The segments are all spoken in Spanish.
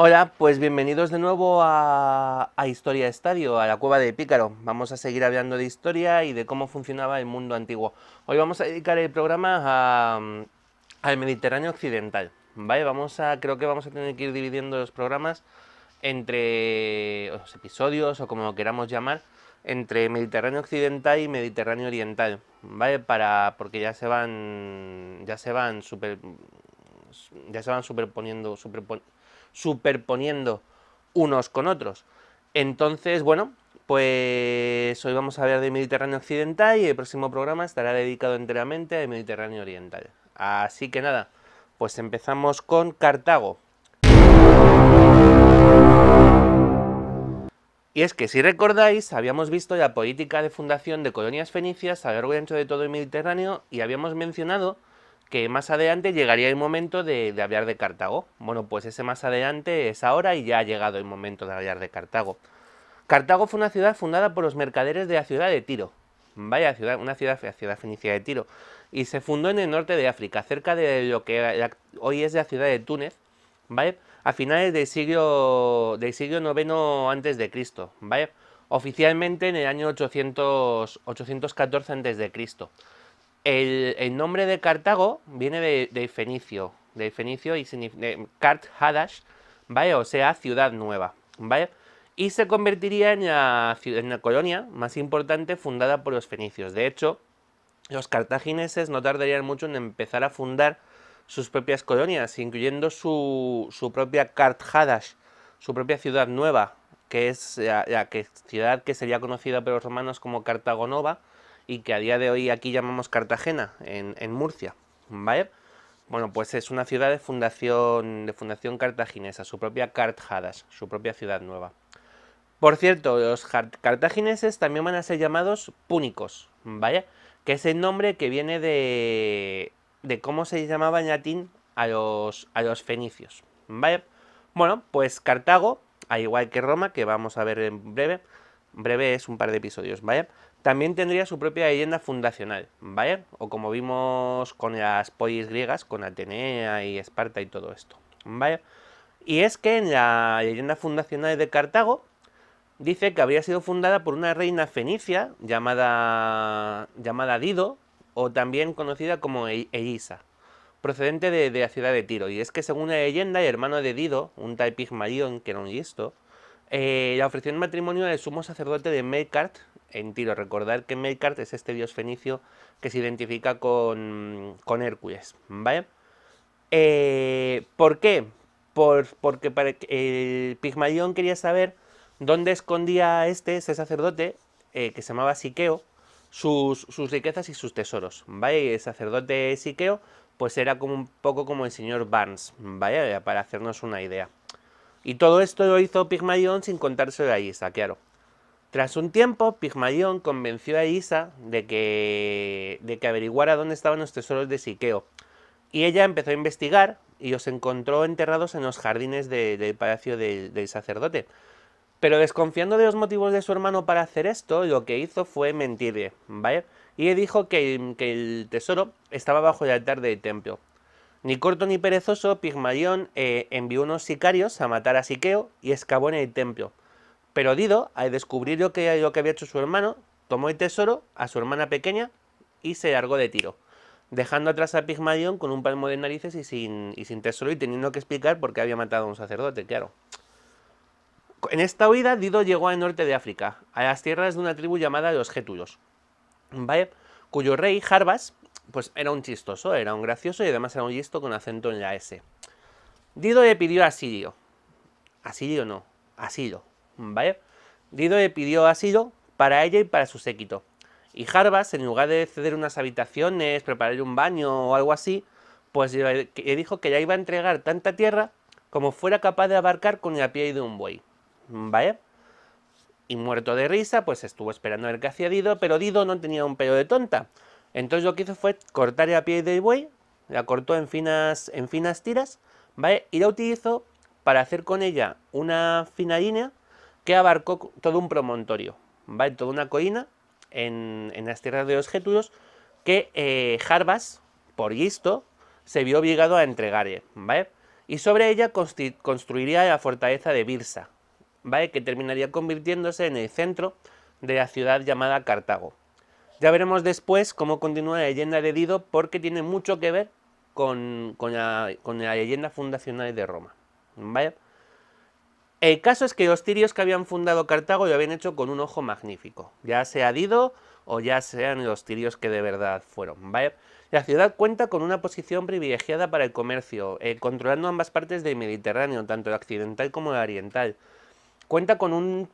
Hola, pues bienvenidos de nuevo a Historia Estadio, a la Cueva de Pícaro. Vamos a seguir hablando de historia y de cómo funcionaba el mundo antiguo. Hoy vamos a dedicar el programa al Mediterráneo occidental, ¿vale? Creo que vamos a tener que ir dividiendo los programas entre los episodios o como lo queramos llamar, entre Mediterráneo occidental y Mediterráneo oriental, ¿vale? Porque ya se van superponiendo unos con otros. Entonces, bueno, pues hoy vamos a hablar del Mediterráneo occidental y el próximo programa estará dedicado enteramente al Mediterráneo oriental. Así que nada, pues empezamos con Cartago. Y es que si recordáis, habíamos visto la política de fundación de colonias fenicias a lo largo y ancho de todo el Mediterráneo y habíamos mencionado que más adelante llegaría el momento de hablar de Cartago. Bueno, pues ese más adelante es ahora y ya ha llegado el momento de hablar de Cartago. Cartago fue una ciudad fundada por los mercaderes de la ciudad de Tiro. Vaya ciudad, una ciudad fenicia de Tiro. Y se fundó en el norte de África, cerca de lo que hoy es la ciudad de Túnez, ¿vale? A finales del siglo IX antes de Cristo, ¿vale? Oficialmente en el año 814 antes de Cristo. El nombre de Cartago viene de fenicio y significa Kart Hadash, ¿vale? O sea, ciudad nueva, ¿vale? Y se convertiría en la colonia más importante fundada por los fenicios. De hecho, los cartagineses no tardarían mucho en empezar a fundar sus propias colonias, incluyendo su propia Kart Hadash, su propia ciudad nueva, que es ciudad que sería conocida por los romanos como Cartago Nova y que a día de hoy aquí llamamos Cartagena, en Murcia, ¿vale? Bueno, pues es una ciudad de fundación cartaginesa, su propia Kart Hadash, su propia ciudad nueva. Por cierto, los cartagineses también van a ser llamados púnicos, ¿vale? Que es el nombre que viene de cómo se llamaba en latín a los fenicios, ¿vale? Bueno, pues Cartago, al igual que Roma, que vamos a ver en breve es un par de episodios, ¿vale? También tendría su propia leyenda fundacional, ¿vale? O como vimos con las polis griegas, con Atenea y Esparta y todo esto, ¿vale? Y es que en la leyenda fundacional de Cartago dice que habría sido fundada por una reina fenicia llamada Dido, o también conocida como Elisa, procedente de la ciudad de Tiro. Y es que según la leyenda, el hermano de Dido, un tal Pigmalión, que era un listo, la ofreció en matrimonio al sumo sacerdote de Melkart en Tiro. Recordar que Melkart es este dios fenicio que se identifica con Hércules, ¿vale? ¿Por qué? Porque el Pigmalión quería saber dónde escondía ese sacerdote, que se llamaba Siqueo, sus riquezas y sus tesoros, ¿vale? Y el sacerdote Siqueo, pues era como un poco como el señor Barnes, ¿vale? Para hacernos una idea. Y todo esto lo hizo Pigmalión sin contárselo a Isa, claro. Tras un tiempo, Pigmalión convenció a Isa de que averiguara dónde estaban los tesoros de Siqueo. Y ella empezó a investigar y los encontró enterrados en los jardines del palacio del sacerdote. Pero desconfiando de los motivos de su hermano para hacer esto, lo que hizo fue mentirle, ¿vale? Y le dijo que el tesoro estaba bajo el altar del templo. Ni corto ni perezoso, Pigmalión envió unos sicarios a matar a Siqueo y excavó en el templo. Pero Dido, al descubrir lo que había hecho su hermano, tomó el tesoro a su hermana pequeña y se largó de Tiro, dejando atrás a Pigmalión con un palmo de narices y sin tesoro y teniendo que explicar por qué había matado a un sacerdote, claro. En esta huida, Dido llegó al norte de África, a las tierras de una tribu llamada los Gétulos, ¿vale? Cuyo rey, Jarbas, pues era un chistoso, era un gracioso y además era un listo con acento en la S. Dido le pidió asilo. Asilo no, asilo, ¿vale? Dido le pidió asilo para ella y para su séquito. Y Jarbas, en lugar de ceder unas habitaciones, prepararle un baño o algo así, pues le dijo que ya iba a entregar tanta tierra como fuera capaz de abarcar con la piel de un buey, ¿vale? Y muerto de risa, pues estuvo esperando a ver qué hacía Dido, pero Dido no tenía un pelo de tonta. Entonces lo que hizo fue cortar la piel del buey, la cortó en finas tiras, ¿vale? Y la utilizó para hacer con ella una fina línea que abarcó todo un promontorio, ¿vale? Toda una colina en las tierras de los Gétulos que Jarbas, por listo, se vio obligado a entregarle, ¿vale? y sobre ella construiría la fortaleza de Birsa, ¿vale? Que terminaría convirtiéndose en el centro de la ciudad llamada Cartago. Ya veremos después cómo continúa la leyenda de Dido, porque tiene mucho que ver con la leyenda fundacional de Roma, ¿vale? El caso es que los tirios que habían fundado Cartago lo habían hecho con un ojo magnífico, ya sea Dido o ya sean los tirios que de verdad fueron, ¿vale? La ciudad cuenta con una posición privilegiada para el comercio, controlando ambas partes del Mediterráneo, tanto el occidental como el oriental. Cuenta con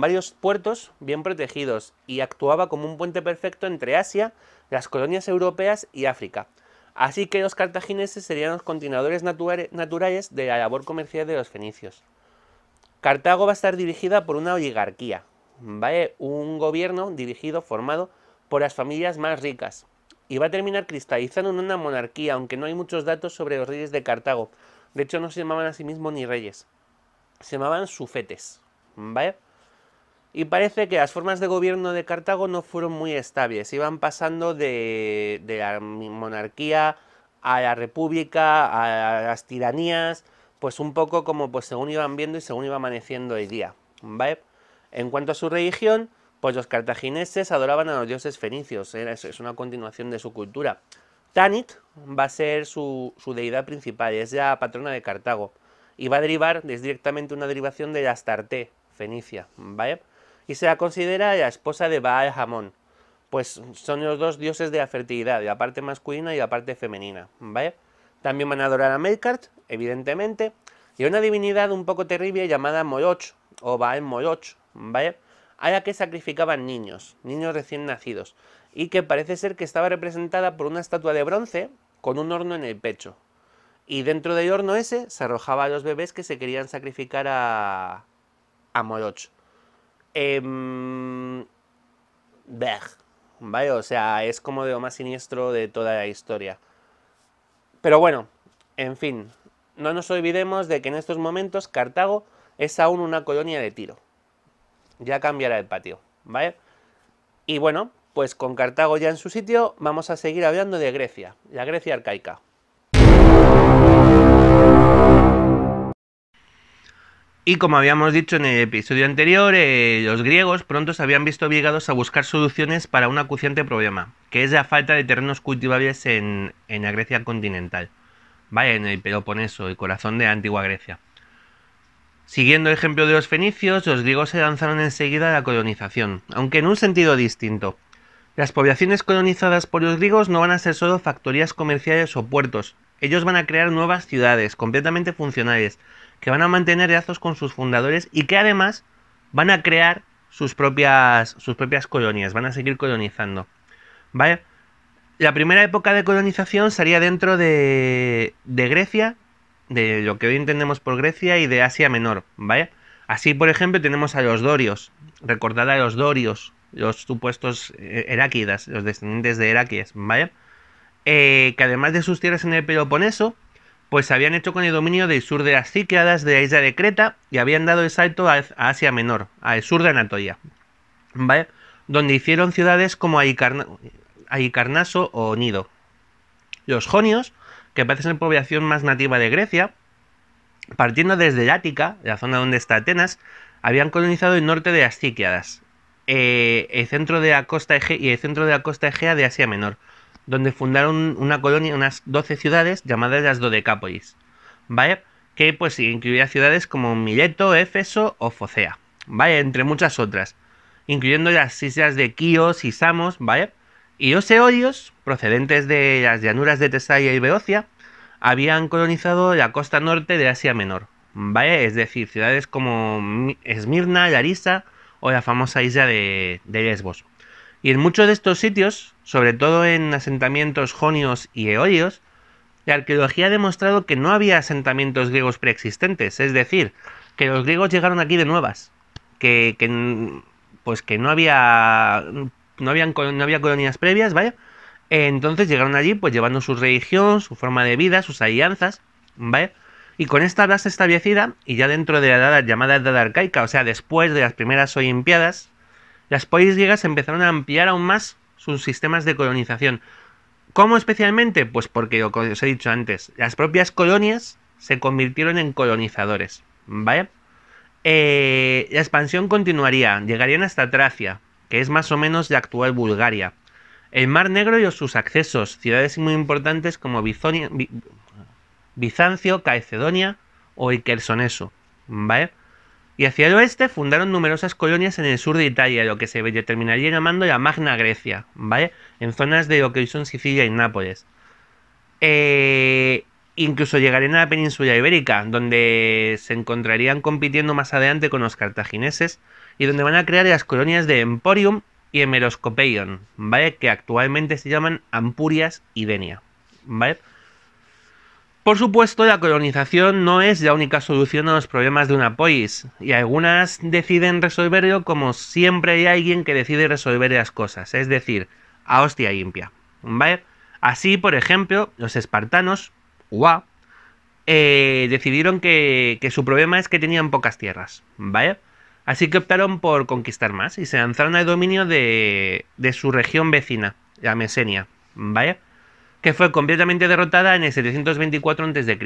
varios puertos bien protegidos y actuaba como un puente perfecto entre Asia, las colonias europeas y África. Así que los cartagineses serían los continuadores naturales de la labor comercial de los fenicios. Cartago va a estar dirigida por una oligarquía, ¿vale? Un gobierno formado por las familias más ricas. Y va a terminar cristalizando en una monarquía, aunque no hay muchos datos sobre los reyes de Cartago. De hecho, no se llamaban a sí mismos ni reyes. Se llamaban sufetes, ¿vale? Y parece que las formas de gobierno de Cartago no fueron muy estables. Iban pasando de la monarquía a la república, a las tiranías, pues un poco como pues según iban viendo y según iba amaneciendo el día, ¿vale? En cuanto a su religión, pues los cartagineses adoraban a los dioses fenicios, es una continuación de su cultura. Tanit va a ser su deidad principal, es la patrona de Cartago, y va a derivar, es directamente una derivación de la Astarte, fenicia, ¿vale? Y se la considera la esposa de Baal Hamón, pues son los dos dioses de la fertilidad, la parte masculina y la parte femenina, ¿vale? También van a adorar a Melkart, evidentemente, y a una divinidad un poco terrible llamada Moloch, o Baal Moloch, ¿vale? A la que sacrificaban niños recién nacidos, y que parece ser que estaba representada por una estatua de bronce con un horno en el pecho. Y dentro del horno ese se arrojaba a los bebés que se querían sacrificar a Moloch. ¿Vale? O sea, es como de lo más siniestro de toda la historia. Pero bueno, en fin, no nos olvidemos de que en estos momentos Cartago es aún una colonia de Tiro. Ya cambiará el patio, ¿vale? Y bueno, pues con Cartago ya en su sitio, vamos a seguir hablando de Grecia, la Grecia arcaica. Y como habíamos dicho en el episodio anterior, los griegos pronto se habían visto obligados a buscar soluciones para un acuciante problema, que es la falta de terrenos cultivables en la Grecia continental, ¿vale? En el Peloponeso, el corazón de la antigua Grecia. Siguiendo el ejemplo de los fenicios, los griegos se lanzaron enseguida a la colonización, aunque en un sentido distinto. Las poblaciones colonizadas por los griegos no van a ser solo factorías comerciales o puertos, ellos van a crear nuevas ciudades completamente funcionales, que van a mantener lazos con sus fundadores y que además van a crear sus propias colonias, van a seguir colonizando, ¿vale? La primera época de colonización sería dentro de Grecia, de lo que hoy entendemos por Grecia y de Asia Menor, ¿vale? Así, por ejemplo, tenemos a los dorios, recordad a los dorios, los supuestos heráclidas, los descendientes de Heracles, ¿vale? Que además de sus tierras en el Peloponeso, pues se habían hecho con el dominio del sur de las Cícladas, de la isla de Creta, y habían dado el salto a Asia Menor, al sur de Anatolia, ¿vale? Donde hicieron ciudades como Halicarnaso o Nido. Los jonios, que parece ser la población más nativa de Grecia, partiendo desde el Ática, la zona donde está Atenas, habían colonizado el norte de las Cícladas, el centro de la costa y el centro de la costa egea de Asia Menor, donde fundaron una colonia, unas 12 ciudades llamadas las Dodecápolis, ¿vale? Que pues incluía ciudades como Mileto, Éfeso o Focea, ¿vale? Entre muchas otras, incluyendo las islas de Quíos y Samos, ¿vale? Y los eolios, procedentes de las llanuras de Tesalia y Beocia, habían colonizado la costa norte de Asia Menor, ¿vale? Es decir, ciudades como Esmirna, Larisa o la famosa isla de Lesbos. Y en muchos de estos sitios, sobre todo en asentamientos jonios y eolios, la arqueología ha demostrado que no había asentamientos griegos preexistentes, es decir, que los griegos llegaron aquí de nuevas, que no había colonias previas, ¿vale? Entonces llegaron allí pues llevando su religión, su forma de vida, sus alianzas, ¿vale? Y con esta base establecida, y ya dentro de la edad llamada Edad Arcaica, o sea, después de las primeras Olimpiadas, las polis griegas empezaron a ampliar aún más sus sistemas de colonización. ¿Cómo especialmente? Pues porque, lo que os he dicho antes, las propias colonias se convirtieron en colonizadores, ¿vale? La expansión continuaría, llegarían hasta Tracia, que es más o menos la actual Bulgaria, el Mar Negro y sus accesos, ciudades muy importantes como Bizancio, Calcedonia o el Quersoneso, ¿vale? Y hacia el oeste fundaron numerosas colonias en el sur de Italia, lo que se terminaría llamando la Magna Grecia, ¿vale? En zonas de lo que hoy son Sicilia y Nápoles. Incluso llegarían a la península ibérica, donde se encontrarían compitiendo más adelante con los cartagineses y donde van a crear las colonias de Emporium y Hemeroscopeion, ¿vale? Que actualmente se llaman Ampurias y Denia, ¿vale? Por supuesto, la colonización no es la única solución a los problemas de una polis, y algunas deciden resolverlo como siempre hay alguien que decide resolver las cosas, es decir, a hostia limpia, ¿vale? Así, por ejemplo, los espartanos, decidieron que su problema es que tenían pocas tierras, ¿vale? Así que optaron por conquistar más y se lanzaron al dominio de su región vecina, la Mesenia, ¿vale? Que fue completamente derrotada en el 724 a.C.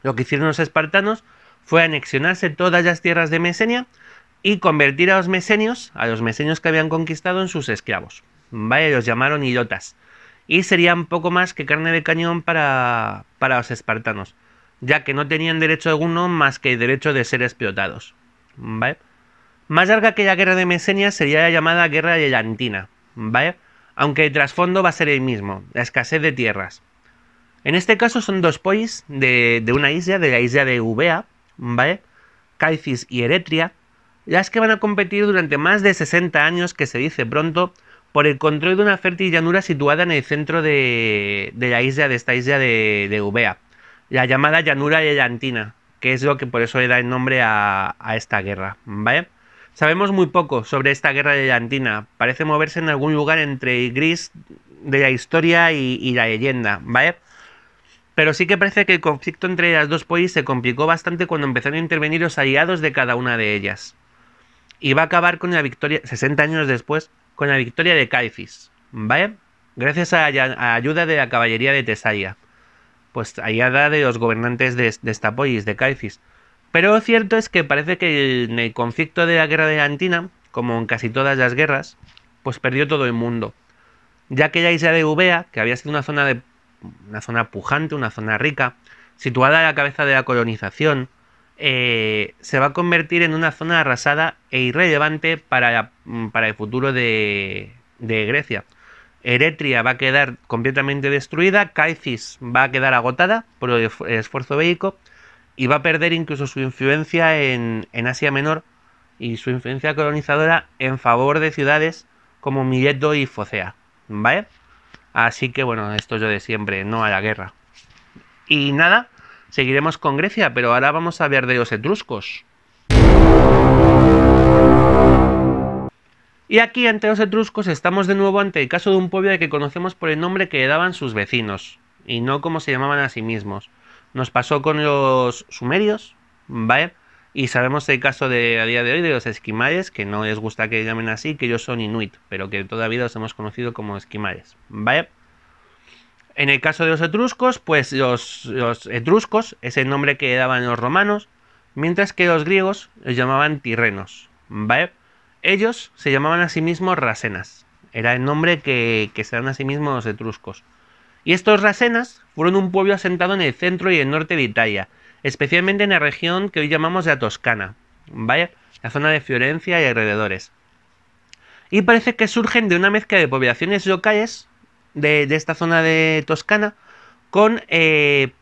Lo que hicieron los espartanos fue anexionarse todas las tierras de Mesenia y convertir a los mesenios que habían conquistado, en sus esclavos, ¿vale? Los llamaron ilotas. Y serían poco más que carne de cañón para los espartanos, ya que no tenían derecho alguno más que el derecho de ser explotados, ¿vale? Más larga que la guerra de Mesenia sería la llamada guerra lelantina, ¿vale? Aunque el trasfondo va a ser el mismo, la escasez de tierras. En este caso son dos polis de una isla, de la isla de Eubea, ¿vale? Calcis y Eretria, las que van a competir durante más de 60 años, que se dice pronto, por el control de una fértil llanura situada en el centro de esta isla de Eubea, la llamada llanura lelantina, que es lo que por eso le da el nombre a esta guerra, ¿vale? Sabemos muy poco sobre esta guerra lelantina, parece moverse en algún lugar entre el gris de la historia y la leyenda, ¿vale? Pero sí que parece que el conflicto entre las dos polis se complicó bastante cuando empezaron a intervenir los aliados de cada una de ellas. Y va a acabar con la victoria, 60 años después, con la victoria de Calcis, ¿vale? Gracias a la ayuda de la caballería de Tesalia, pues aliada de los gobernantes de esta polis, de Calcis. Pero lo cierto es que parece que en el conflicto de la guerra lelantina, como en casi todas las guerras, pues perdió todo el mundo, ya que la isla de Eubea, que había sido una zona pujante, una zona rica, situada a la cabeza de la colonización, se va a convertir en una zona arrasada e irrelevante para el futuro de Grecia. Eretria va a quedar completamente destruida, Calcis va a quedar agotada por el esfuerzo bélico y va a perder incluso su influencia en Asia Menor y su influencia colonizadora en favor de ciudades como Mileto y Focea, ¿vale? Así que bueno, esto es lo de siempre, no a la guerra. Y nada, seguiremos con Grecia, pero ahora vamos a hablar de los etruscos. Y aquí, ante los etruscos, estamos de nuevo ante el caso de un pueblo al que conocemos por el nombre que le daban sus vecinos, y no como se llamaban a sí mismos. Nos pasó con los sumerios, ¿vale? Y sabemos el caso de, a día de hoy, de los esquimales, que no les gusta que llamen así, que ellos son inuit, pero que todavía los hemos conocido como esquimales, ¿vale? En el caso de los etruscos, pues los etruscos es el nombre que daban los romanos, mientras que los griegos los llamaban tirrenos, ¿vale? Ellos se llamaban a sí mismos rasenas, era el nombre que se dan a sí mismos los etruscos. Y estos rasenas fueron un pueblo asentado en el centro y el norte de Italia, especialmente en la región que hoy llamamos la Toscana, ¿vale? La zona de Florencia y alrededores. Y parece que surgen de una mezcla de poblaciones locales de esta zona de Toscana con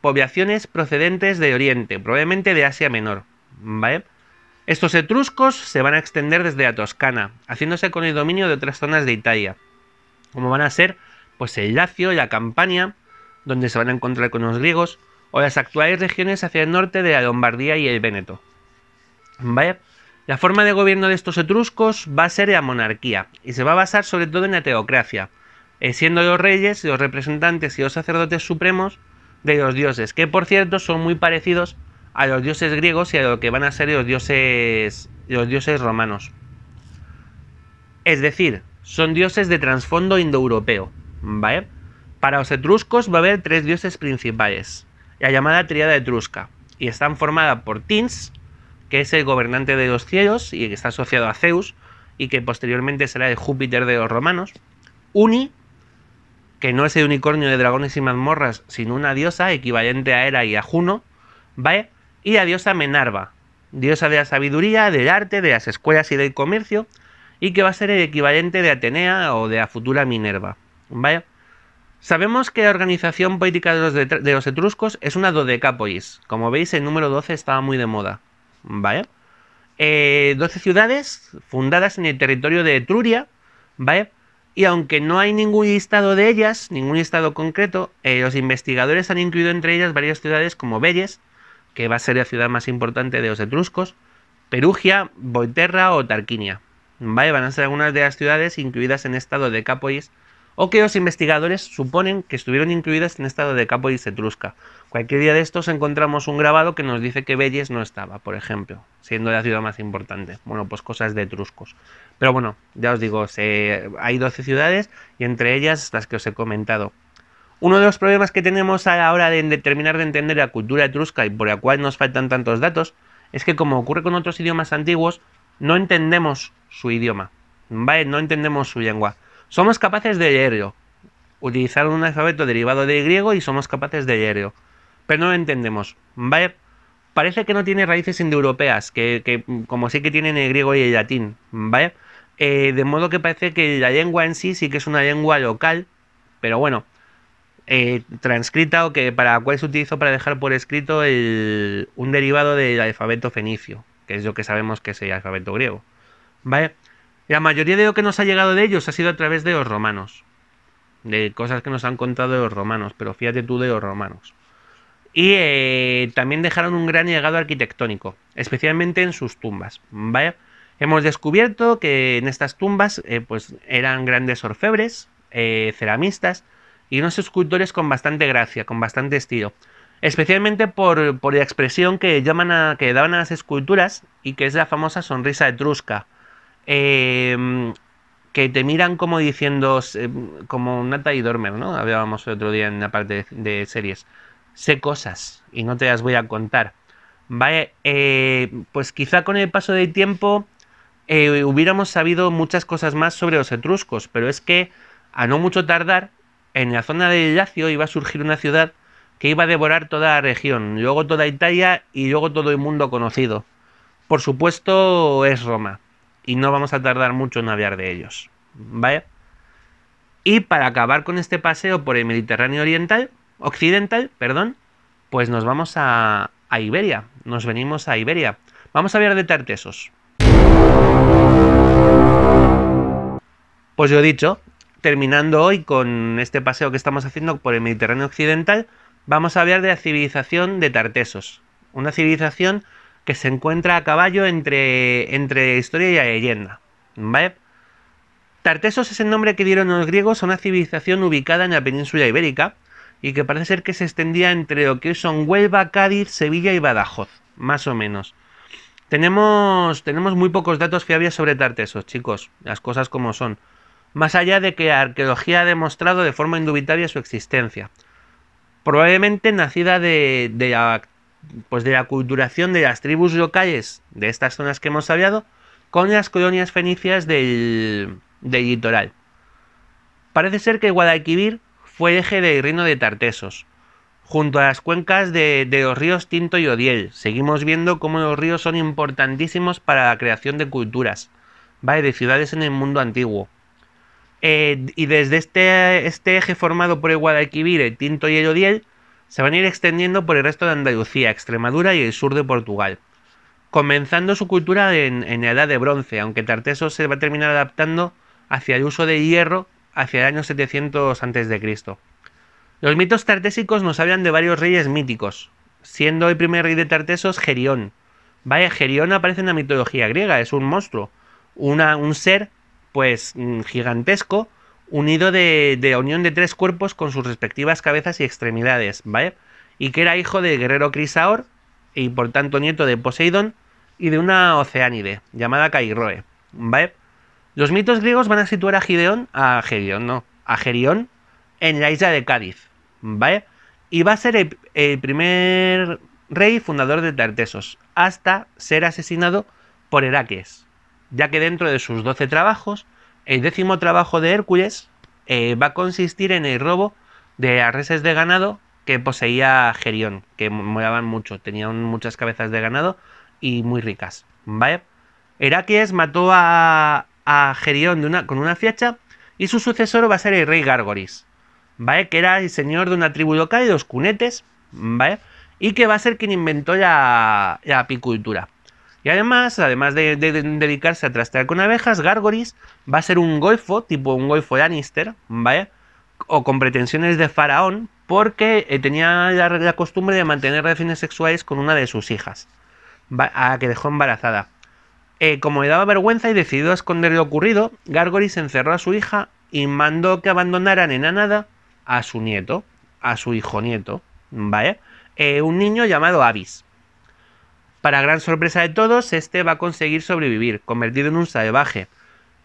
poblaciones procedentes de Oriente, probablemente de Asia Menor, ¿vale? Estos etruscos se van a extender desde la Toscana, haciéndose con el dominio de otras zonas de Italia, como van a ser pues el Lacio y la Campania, donde se van a encontrar con los griegos, o las actuales regiones hacia el norte de la Lombardía y el Véneto, ¿vale? La forma de gobierno de estos etruscos va a ser la monarquía, y se va a basar sobre todo en la teocracia, siendo los reyes, los representantes y los sacerdotes supremos de los dioses, que por cierto son muy parecidos a los dioses griegos y a lo que van a ser los dioses romanos. Es decir, son dioses de trasfondo indoeuropeo, ¿vale? Para los etruscos va a haber tres dioses principales: la llamada tríada etrusca, y están formadas por Tins, que es el gobernante de los cielos y que está asociado a Zeus, y que posteriormente será el Júpiter de los romanos; Uni, que no es el unicornio de dragones y mazmorras, sino una diosa equivalente a Hera y a Juno, ¿vale? Y la diosa Menarva, diosa de la sabiduría, del arte, de las escuelas y del comercio, y que va a ser el equivalente de Atenea o de la futura Minerva, ¿vale? Sabemos que la organización política de los etruscos es una dodecapolis. Como veis, el número 12 estaba muy de moda, ¿vale? 12 ciudades fundadas en el territorio de Etruria, ¿vale? Y aunque no hay ningún listado de ellas, ningún listado concreto, los investigadores han incluido entre ellas varias ciudades como Velles, que va a ser la ciudad más importante de los etruscos, Perugia, Volterra o Tarquinia, ¿vale? Van a ser algunas de las ciudades incluidas en esta dodecapolis, o que los investigadores suponen que estuvieron incluidas en esta dodecapolis etrusca. Cualquier día de estos encontramos un grabado que nos dice que Velles no estaba, por ejemplo, siendo la ciudad más importante. Bueno, pues cosas de etruscos. Pero bueno, ya os digo, hay 12 ciudades y entre ellas las que os he comentado. Uno de los problemas que tenemos a la hora de terminar de entender la cultura etrusca y por la cual nos faltan tantos datos es que, como ocurre con otros idiomas antiguos, no entendemos su idioma, ¿vale? No entendemos su lengua. Somos capaces de leerlo, utilizar un alfabeto derivado del griego y somos capaces de leerlo, pero no lo entendemos, ¿vale? Parece que no tiene raíces indoeuropeas, que como sí que tienen el griego y el latín, ¿vale? De modo que parece que la lengua en sí que es una lengua local, pero bueno, transcrita, o que para la cual se utilizó para dejar por escrito un derivado del alfabeto fenicio, que es lo que sabemos que es el alfabeto griego, ¿vale? La mayoría de lo que nos ha llegado de ellos ha sido a través de los romanos, de cosas que nos han contado de los romanos, pero fíjate tú de los romanos. Y también dejaron un gran legado arquitectónico, especialmente en sus tumbas, ¿vale? Hemos descubierto que en estas tumbas pues eran grandes orfebres, ceramistas y unos escultores con bastante gracia, con bastante estilo. Especialmente por la expresión que daban a las esculturas, y que es la famosa sonrisa etrusca. Que te miran como diciendo, como Nata y Dormer, ¿no? Hablábamos el otro día en la parte de series. Sé cosas y no te las voy a contar, ¿vale? Pues quizá con el paso del tiempo hubiéramos sabido muchas cosas más sobre los etruscos, pero es que a no mucho tardar, en la zona del Lacio iba a surgir una ciudad que iba a devorar toda la región, luego toda Italia y luego todo el mundo conocido. Por supuesto es Roma, y no vamos a tardar mucho en hablar de ellos, ¿vale? Y para acabar con este paseo por el Mediterráneo occidental, pues nos vamos a Iberia, nos venimos a Iberia. Vamos a hablar de Tartesos. Pues lo dicho, terminando hoy con este paseo que estamos haciendo por el Mediterráneo occidental, vamos a hablar de la civilización de Tartesos, una civilización que se encuentra a caballo entre historia y la leyenda, ¿vale? Tartesos es el nombre que dieron los griegos a una civilización ubicada en la península ibérica y que parece ser que se extendía entre lo que son Huelva, Cádiz, Sevilla y Badajoz, más o menos. Tenemos muy pocos datos fiables sobre Tartesos, chicos, las cosas como son, más allá de que la arqueología ha demostrado de forma indubitable su existencia. Probablemente nacida de la aculturación de las tribus locales de estas zonas que hemos hablado con las colonias fenicias del litoral. Parece ser que Guadalquivir fue eje del reino de Tartesos, junto a las cuencas de los ríos Tinto y Odiel. Seguimos viendo cómo los ríos son importantísimos para la creación de culturas, ¿vale? De ciudades en el mundo antiguo. Y desde este eje formado por el Guadalquivir, el Tinto y el Odiel, se van a ir extendiendo por el resto de Andalucía, Extremadura y el sur de Portugal, comenzando su cultura en la Edad de Bronce, aunque Tartesos se va a terminar adaptando hacia el uso de hierro hacia el año 700 a.C. Los mitos tartésicos nos hablan de varios reyes míticos, siendo el primer rey de Tartesos Gerión. Vaya, Gerión aparece en la mitología griega, es un monstruo, un ser pues gigantesco, unido de la unión de 3 cuerpos con sus respectivas cabezas y extremidades, ¿vale? Y que era hijo del guerrero Crisaor y por tanto nieto de Poseidón y de una oceánide llamada Cairoe, ¿vale? Los mitos griegos van a situar a Gerión en la isla de Cádiz, ¿vale? y va a ser el primer rey fundador de Tartesos, hasta ser asesinado por Heracles, ya que dentro de sus 12 trabajos, el 10º trabajo de Hércules va a consistir en el robo de arreses de ganado que poseía Gerión, que molaban mucho, tenían muchas cabezas de ganado y muy ricas, ¿vale? Heracles mató a Gerión con una flecha y su sucesor va a ser el rey Gárgoris, ¿vale? Que era el señor de una tribu local de los cunetes, ¿vale? Y que va a ser quien inventó la apicultura. Y además de dedicarse a trastear con abejas, Gárgoris va a ser un golfo, tipo un golfo Lannister, ¿vale? O con pretensiones de faraón, porque tenía la costumbre de mantener relaciones sexuales con una de sus hijas, a la que dejó embarazada. Como le daba vergüenza y decidió esconder lo ocurrido, Gárgoris encerró a su hija y mandó que abandonaran en la nada a su nieto, a su hijo nieto, ¿vale? Un niño llamado Avis. Para gran sorpresa de todos, este va a conseguir sobrevivir, convertido en un salvaje.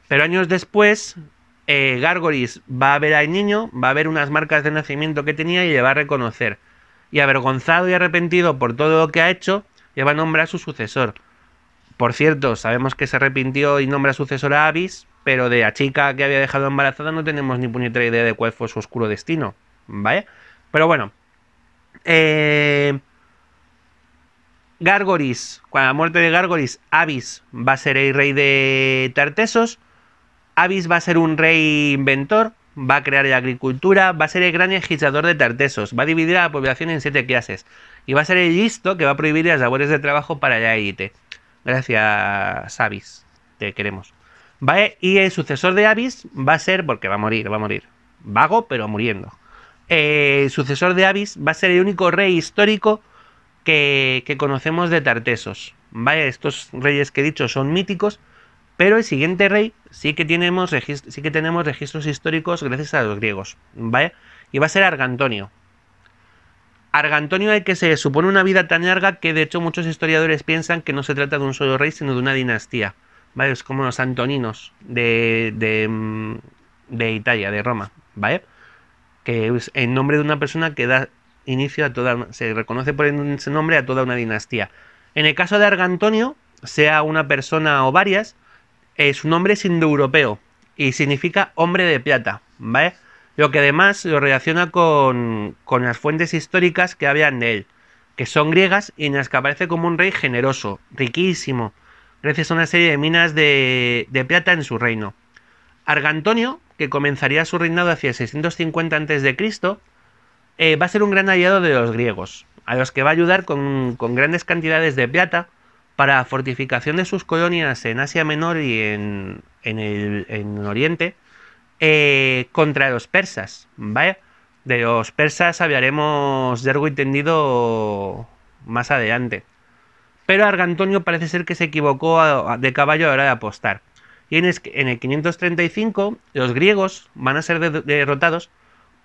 Pero años después, Gárgoris va a ver al niño, va a ver unas marcas de nacimiento que tenía y le va a reconocer. Y avergonzado y arrepentido por todo lo que ha hecho, le va a nombrar a su sucesor. Por cierto, sabemos que se arrepintió y nombra sucesor a Avis, pero de la chica que había dejado embarazada no tenemos ni puñetera idea de cuál fue su oscuro destino, ¿vale? Pero bueno, Gárgoris, con la muerte de Gárgoris, Avis va a ser el rey de Tartesos. Avis va a ser un rey inventor, va a crear la agricultura, va a ser el gran legislador de Tartesos, va a dividir a la población en 7 clases y va a ser el listo que va a prohibir las labores de trabajo para la élite. Gracias, Avis, te queremos. ¿Vale? Y el sucesor de Avis va a ser, porque va a morir. Vago, pero muriendo. El sucesor de Avis va a ser el único rey histórico que conocemos de Tartesos. ¿Vale? Estos reyes que he dicho son míticos, pero el siguiente rey sí que tenemos registros históricos gracias a los griegos. ¿Vale? Y va a ser Argantonio. Argantonio, al que se supone una vida tan larga que de hecho muchos historiadores piensan que no se trata de un solo rey, sino de una dinastía. ¿Vale? Es como los antoninos de Italia, de Roma, ¿vale? Que es el nombre de una persona que da inicio a toda, se reconoce por ese nombre a toda una dinastía. En el caso de Argantonio, sea una persona o varias, su nombre es indoeuropeo y significa hombre de plata, ¿vale? Lo que además lo relaciona con las fuentes históricas que hablan de él, que son griegas y en las que aparece como un rey generoso, riquísimo, gracias a una serie de minas de plata en su reino. Argantonio, que comenzaría su reinado hacia el 650 a.C., va a ser un gran aliado de los griegos, a los que va a ayudar con grandes cantidades de plata para fortificación de sus colonias en Asia Menor y en Oriente, contra los persas, ¿vale? De los persas hablaremos largo y tendido más adelante. Pero Argantonio parece ser que se equivocó de caballo a la hora de apostar. Y en el 535 los griegos van a ser derrotados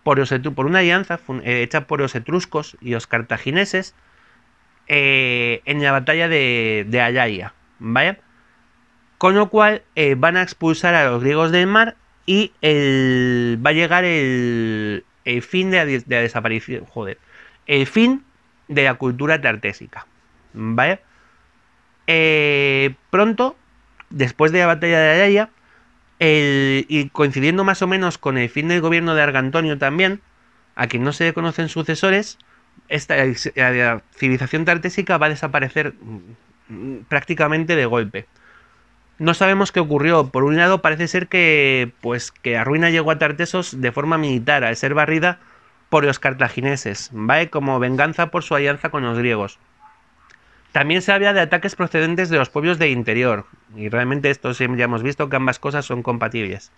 por una alianza hecha por los etruscos y los cartagineses en la batalla de Ayaya, ¿vale? Con lo cual van a expulsar a los griegos del mar y va a llegar el fin de la desaparición, el fin de la cultura tartésica, ¿vale? Pronto, después de la batalla de Ayaya, y coincidiendo más o menos con el fin del gobierno de Argantonio también, a quien no se le conocen sucesores, la civilización tartésica va a desaparecer prácticamente de golpe. No sabemos qué ocurrió. Por un lado, parece ser que la ruina llegó a Tartesos de forma militar, al ser barrida por los cartagineses, ¿vale? Como venganza por su alianza con los griegos. También se habla de ataques procedentes de los pueblos del interior, y realmente esto ya hemos visto que ambas cosas son compatibles.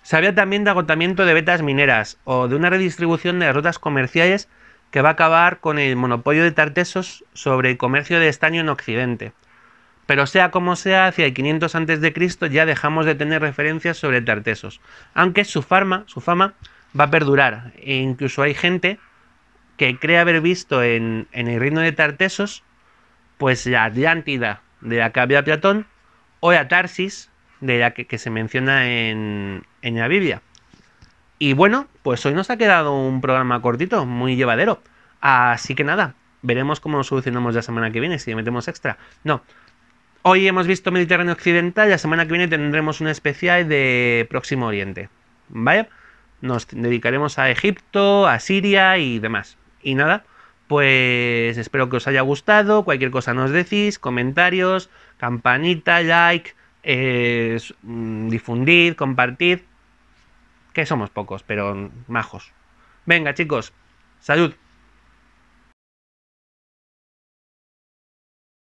Se habla también de agotamiento de vetas mineras, o de una redistribución de las rutas comerciales que va a acabar con el monopolio de Tartesos sobre el comercio de estaño en Occidente. Pero sea como sea, hacia el 500 a.C. ya dejamos de tener referencias sobre Tartesos, aunque su fama va a perdurar, e incluso hay gente que cree haber visto en el reino de Tartesos pues la Atlántida de la que habla Platón, o la Tarsis de la que se menciona en la Biblia. Y bueno, pues hoy nos ha quedado un programa cortito, muy llevadero. Así que nada, veremos cómo lo solucionamos la semana que viene, si le metemos extra. No, hoy hemos visto Mediterráneo Occidental y la semana que viene tendremos un especial de Próximo Oriente. ¿Vale? Nos dedicaremos a Egipto, a Siria y demás. Y nada, pues espero que os haya gustado. Cualquier cosa nos decís, comentarios, campanita, like, difundid, compartid. Que somos pocos, pero majos. Venga, chicos, salud.